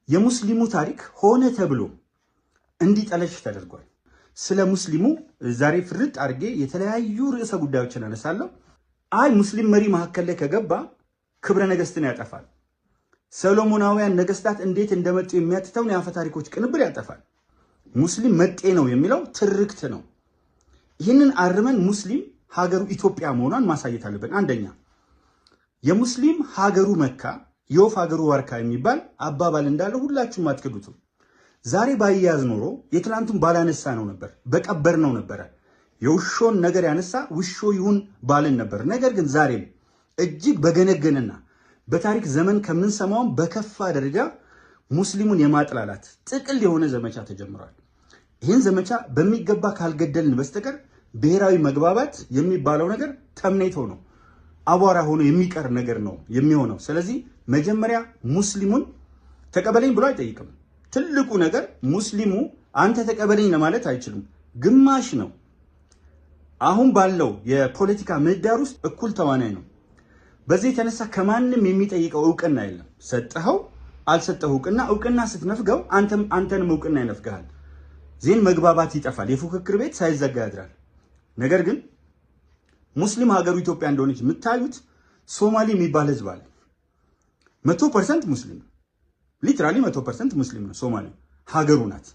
የሙስሊሙ ታሪክ ሆነ ተብሎ እንዲጠለሽ ተደርጓል። ስለ ሙስሊሙ ዛሬ ፍርጥ አድርጌ የተለያዩ ርዕሰ ጉዳዮችን አነሳለሁ። አይ ሙስሊም መሪ መካከል ላይ ከገባ ክብረ ነገስትን ያጠፋል፣ ሰሎሞናውያን ነገስታት እንዴት እንደመጡ የሚያትተውን የአፈ ታሪኮች ቅንብር ያጠፋል፣ ሙስሊም መጤ ነው የሚለው ትርክት ነው። ይህንን አርመን ሙስሊም ሀገሩ ኢትዮጵያ መሆኗን ማሳየት አለብን። አንደኛ የሙስሊም ሀገሩ መካ የወፍ ሀገሩ ዋርካ የሚባል አባባል እንዳለ ሁላችሁም አትክዱትም። ዛሬ ባያያዝ ኖሮ የትላንቱን ባላነሳ ነው ነበር፣ በቀበር ነው ነበረ። የውሾን ነገር ያነሳ ውሾ ይሁን ባልን ነበር። ነገር ግን ዛሬም እጅግ በገነገነና በታሪክ ዘመን ከምንሰማውን በከፋ ደረጃ ሙስሊሙን የማጥላላት ጥቅል የሆነ ዘመቻ ተጀምሯል። ይህን ዘመቻ በሚገባ ካልገደልን በስተቀር ብሔራዊ መግባባት የሚባለው ነገር ተምኔቶ ነው፣ አቧራ ሆኖ የሚቀር ነገር ነው የሚሆነው። ስለዚህ መጀመሪያ ሙስሊሙን ተቀበለኝ ብሎ አይጠይቅም። ትልቁ ነገር ሙስሊሙ አንተ ተቀበለኝ ለማለት አይችልም፣ ግማሽ ነው። አሁን ባለው የፖለቲካ ምህዳር ውስጥ እኩል ተዋናይ ነው። በዚህ የተነሳ ከማንም የሚጠይቀው እውቅና የለም። ሰጠኸው አልሰጠው እውቅና ስትነፍገው አንተንም እውቅና ይነፍግሃል። ዜን መግባባት ይጠፋል፣ የፉክክር ቤት ሳይዘጋ ያድራል። ነገር ግን ሙስሊም ሀገሩ ኢትዮጵያ እንደሆነች የምታዩት ሶማሊ የሚባል ህዝብ አለ። 100% ሙስሊም ሊትራሊ 100% ሙስሊም ነው። ሶማሊ ሀገሩ ናት።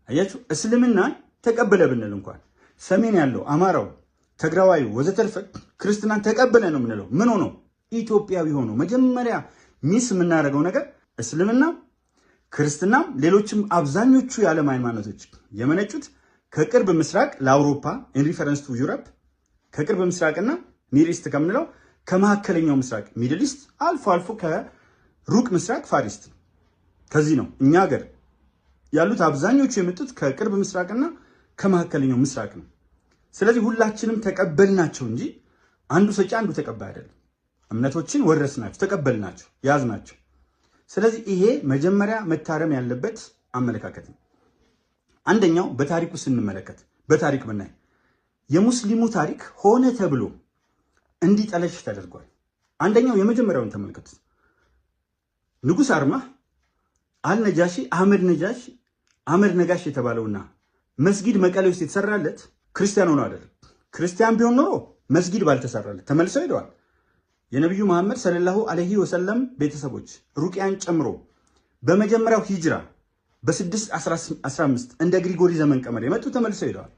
አያችሁ፣ እስልምናን ተቀበለ ብንል እንኳን ሰሜን ያለው አማራው፣ ትግራዋዩ ወዘተርፈ ክርስትናን ተቀበለ ነው የምንለው። ምን ሆኖ ኢትዮጵያዊ ሆኖ መጀመሪያ ሚስ የምናደርገው ነገር እስልምና ክርስትናም ሌሎችም አብዛኞቹ የዓለም ሃይማኖቶች የመነጩት ከቅርብ ምስራቅ ለአውሮፓ ኢን ሪፈረንስ ቱ ዩሮፕ ከቅርብ ምስራቅና ሚድል ኢስት ከምንለው ከመካከለኛው ምስራቅ ሚድል ኢስት አልፎ አልፎ ከሩቅ ምስራቅ ፋር ኢስት። ከዚህ ነው እኛ ሀገር ያሉት አብዛኞቹ የመጡት ከቅርብ ምስራቅና ከመካከለኛው ምስራቅ ነው። ስለዚህ ሁላችንም ተቀበልናቸው እንጂ አንዱ ሰጪ አንዱ ተቀባይ አይደለም። እምነቶችን ወረስናቸው፣ ተቀበልናቸው፣ ያዝናቸው። ስለዚህ ይሄ መጀመሪያ መታረም ያለበት አመለካከት ነው። አንደኛው በታሪኩ ስንመለከት በታሪክ ብናይ የሙስሊሙ ታሪክ ሆነ ተብሎ እንዲጠለሽ ተደርጓል። አንደኛው የመጀመሪያውን ተመልከቱት። ንጉስ አርማህ አልነጃሺ አህመድ ነጋሽ የተባለውና መስጊድ መቀሌ ውስጥ የተሰራለት ክርስቲያን ሆኖ አይደለም። ክርስቲያን ቢሆን ኖሮ መስጊድ ባልተሰራለት ተመልሰው ሄደዋል። የነብዩ መሐመድ ሰለላሁ ዐለይሂ ወሰለም ቤተሰቦች ሩቅያን ጨምሮ በመጀመሪያው ሂጅራ በ615 እንደ ግሪጎሪ ዘመን ቀመር የመጡ ተመልሰው ሄደዋል።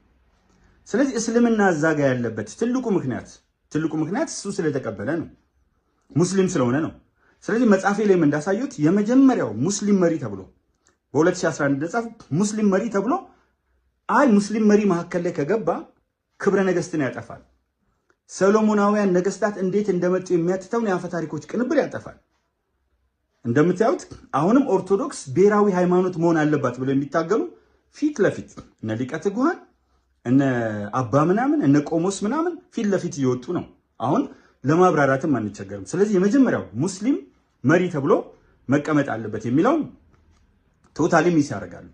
ስለዚህ እስልምና አዛጋ ያለበት ትልቁ ምክንያት እሱ ስለተቀበለ ነው፣ ሙስሊም ስለሆነ ነው። ስለዚህ መጽሐፌ ላይም እንዳሳዩት የመጀመሪያው ሙስሊም መሪ ተብሎ በ2011 ተጻፈ። ሙስሊም መሪ ተብሎ አይ ሙስሊም መሪ መካከል ላይ ከገባ ክብረ ነገስትን ያጠፋል፣ ሰሎሞናውያን ነገስታት እንዴት እንደመጡ የሚያትተውን የአፈ ታሪኮች ቅንብር ያጠፋል። እንደምታዩት አሁንም ኦርቶዶክስ ብሔራዊ ሃይማኖት መሆን አለባት ብለው የሚታገሉ ፊት ለፊት እነ ሊቀ ትጉሃን እነ አባ ምናምን እነ ቆሞስ ምናምን ፊት ለፊት እየወጡ ነው። አሁን ለማብራራትም አንቸገርም። ስለዚህ የመጀመሪያው ሙስሊም መሪ ተብሎ መቀመጥ አለበት የሚለው ቶታሊ ሚስ ያደርጋሉ።